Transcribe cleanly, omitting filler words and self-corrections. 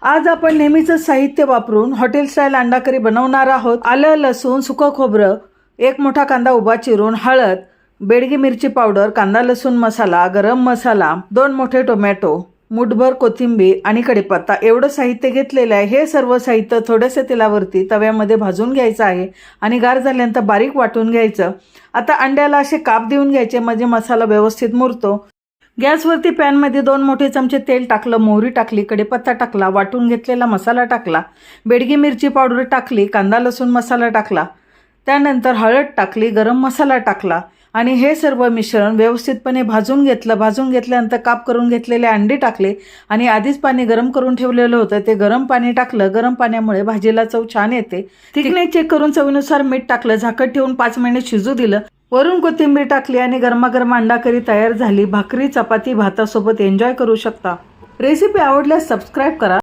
आज आपण नेहमीचं साहित्य वापरून हॉटेल स्टाईल अंडा करी बनवणार आहोत। आलं, लसूण, सुकं खोबरं, एक मोठा कांदा उभा चिरून, हळद, बेडगी मिरची पावडर, कांदा लसूण मसाला, गरम मसाला, 2 मोठे टोमॅटो, मुठभर कोथिंबीर आणि कढीपत्ता एवढं साहित्य घेतलेलं आहे। हे सर्व साहित्य थोडेसे तेलावरती तव्यामध्ये भाजून घ्यायचं आहे आणि गार झाल्यानंतर बारीक वाटून घ्यायचं। आता अंड्याला असे काप देऊन घ्यायचे म्हणजे मसाला व्यवस्थित मुरतो। गॅसवरती पॅनमध्ये 2 मोठे चमचे तेल टाकलं, मोहरी टाकली, कढीपत्ता टाकला, वाटून घेतलेला मसाला टाकला, बेडगी मिरची पावडर टाकली, कांदा लसूण मसाला टाकला, त्यानंतर हळद टाकली, गरम मसाला टाकला आणि हे सर्व मिश्रण व्यवस्थितपणे भाजून घेतलं। भाजून घेतल्यानंतर काप करून घेतलेले अंडे टाकले आणि आधीच पाणी गरम करून ठेवलेलं होतं ते गरम पाणी टाकलं। गरम पाण्यामुळे भाजीला चव छान येते। तिखट चेक करून चवीनुसार मीठ टाकलं, झाकण ठेवून 5 मिनिट शिजू दिलं। वरून कोथिंबीर टाकली आणि गरमागरम अंडा करी तयार झाली। भाकरी, चपाती, भातासोबत एन्जॉय करू शकता। रेसिपी आवडल्यास सबस्क्राइब करा।